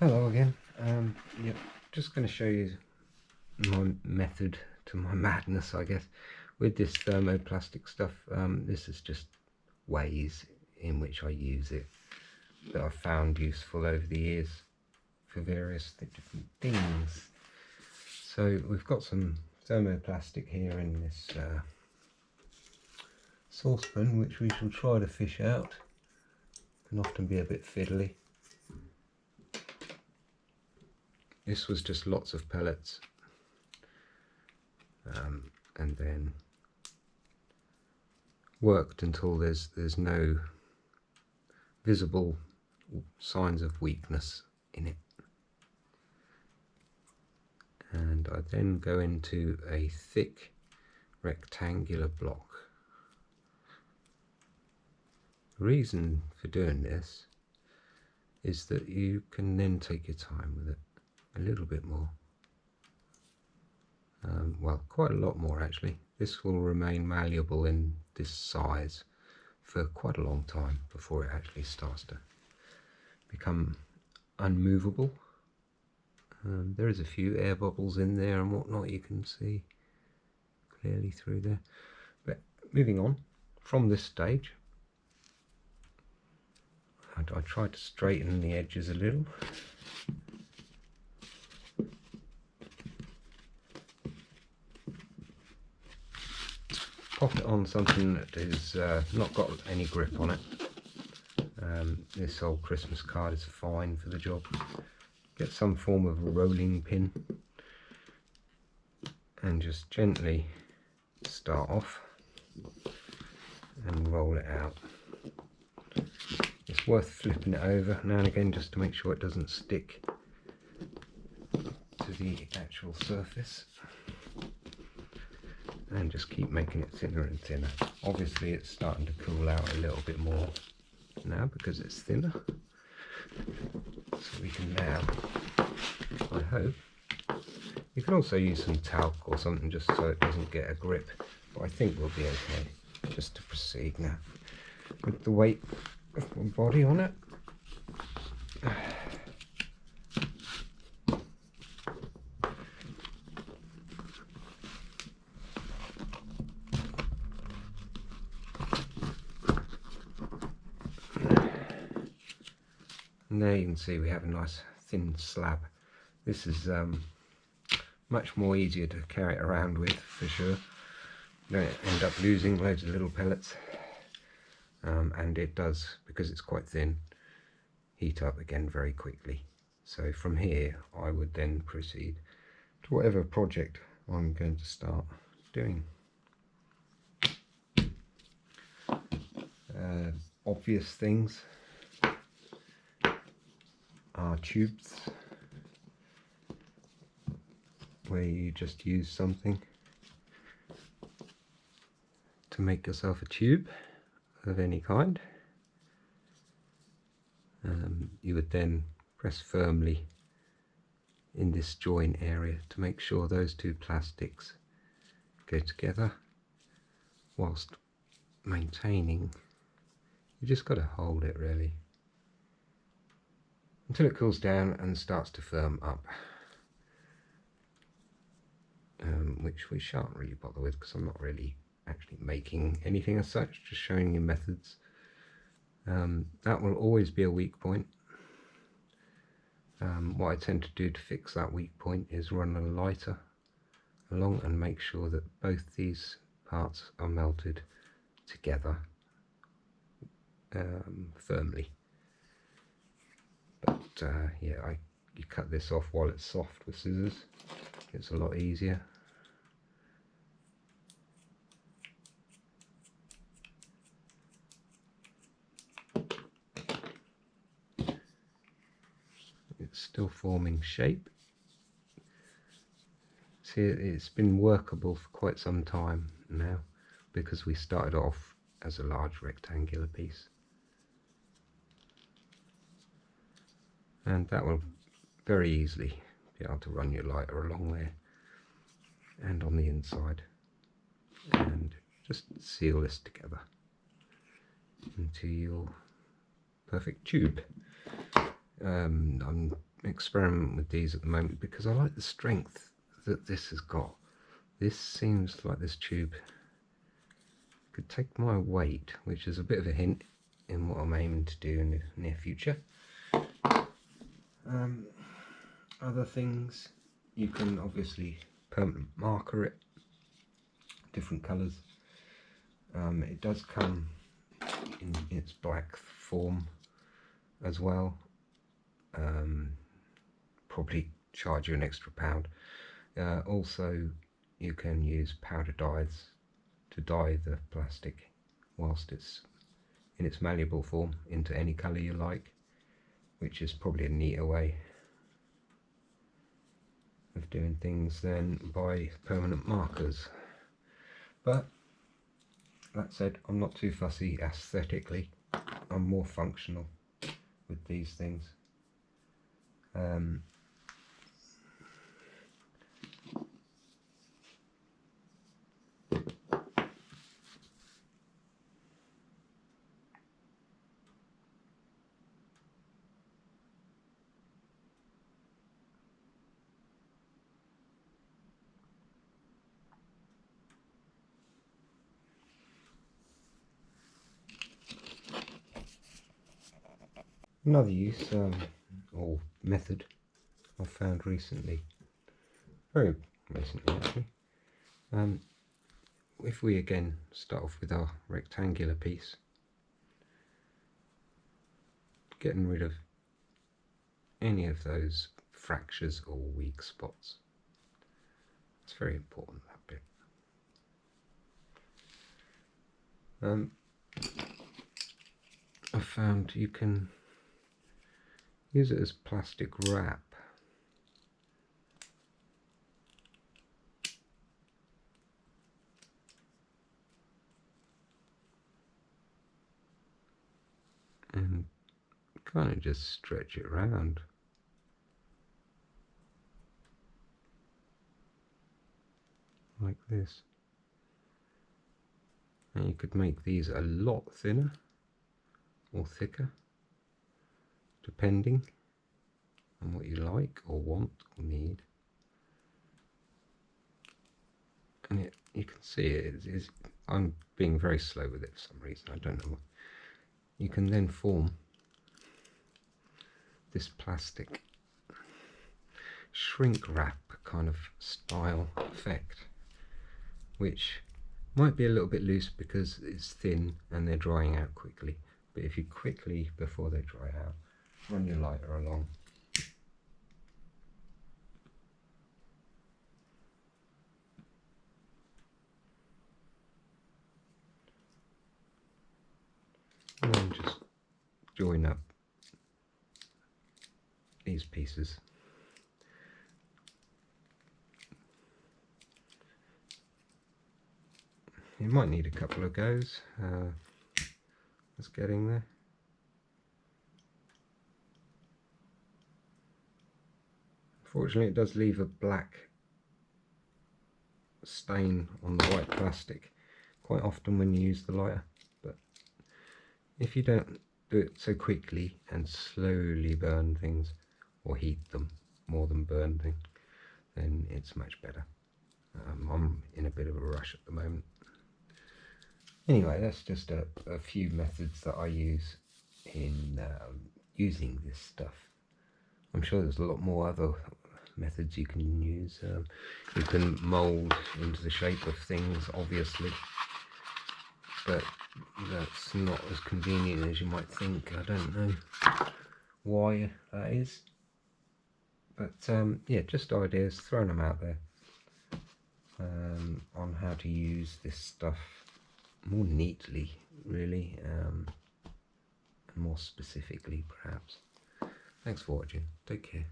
Hello again. Yeah, just going to show you my method to my madness, I guess, with this thermoplastic stuff. This is just ways in which I use it that I've found useful over the years for various different things. So we've got some thermoplastic here in this saucepan, which we shall try to fish out. Can often be a bit fiddly. This was just lots of pellets, and then worked until there's no visible signs of weakness in it. And I then go into a thick rectangular block. The reason for doing this is that you can then take your time with it a little bit more. Well, quite a lot more actually. This will remain malleable in this size for quite a long time before it actually starts to become unmovable. There is a few air bubbles in there and whatnot, you can see clearly through there. But moving on from this stage, I tried to straighten the edges a little. Pop it on something that is not got any grip on it. This old Christmas card is fine for the job. Get some form of a rolling pin and just gently start off and roll it out. It's worth flipping it over now and again just to make sure it doesn't stick to the actual surface, and just keep making it thinner and thinner. Obviously it's starting to cool out a little bit more now because it's thinner, so we can now, I hope, you can also use some talc or something just so it doesn't get a grip, but I think we'll be okay just to proceed now with the weight of my body on it. And there you can see we have a nice thin slab. This is much more easier to carry it around with for sure. You don't end up losing loads of little pellets, and it does, because it's quite thin, heat up again very quickly. So from here I would then proceed to whatever project I'm going to start doing. Obvious things are tubes, where you just use something to make yourself a tube of any kind. You would then press firmly in this join area to make sure those two plastics go together, whilst maintaining, you just got to hold it really until it cools down and starts to firm up, which we shan't really bother with because I'm not really actually making anything as such, just showing you methods. That will always be a weak point. What I tend to do to fix that weak point is run a lighter along and make sure that both these parts are melted together firmly. But yeah, you cut this off while it's soft with scissors. It's a lot easier. It's still forming shape. See, it's been workable for quite some time now because we started off as a large rectangular piece. And that will very easily be able to run your lighter along there and on the inside, and just seal this together into your perfect tube. I'm experiment with these at the moment because I like the strength that this has got. This seems like this tube could take my weight, which is a bit of a hint in what I'm aiming to do in the near future. Other things, you can obviously permanent marker it, different colours. It does come in its black form as well. Probably charge you an extra £1. Also, you can use powder dyes to dye the plastic whilst it's in its malleable form into any colour you like, which is probably a neater way of doing things than by permanent markers. But that said, I'm not too fussy aesthetically. I'm more functional with these things. Another use or method I've found recently, very recently actually, if we again start off with our rectangular piece, getting rid of any of those fractures or weak spots. It's very important, that bit. I found you can use it as plastic wrap. And kind of just stretch it around. Like this. And you could make these a lot thinner or thicker, depending on what you like or want or need. And you can see I'm being very slow with it for some reason, I don't know why. You can then form this plastic shrink wrap kind of style effect, which might be a little bit loose because it's thin and they're drying out quickly, but if you quickly, before they dry out, run your lighter along, and then just join up these pieces. You might need a couple of goes. It's getting there. Fortunately, it does leave a black stain on the white plastic quite often when you use the lighter, but if you don't do it so quickly and slowly burn things or heat them more than burn things, then it's much better. I'm in a bit of a rush at the moment. Anyway, that's just a few methods that I use in using this stuff. I'm sure there's a lot more other methods you can use. You can mould into the shape of things, obviously, but that's not as convenient as you might think. I don't know why that is, but yeah, just ideas, throwing them out there on how to use this stuff more neatly, really, and more specifically perhaps. Thanks for watching. Take care.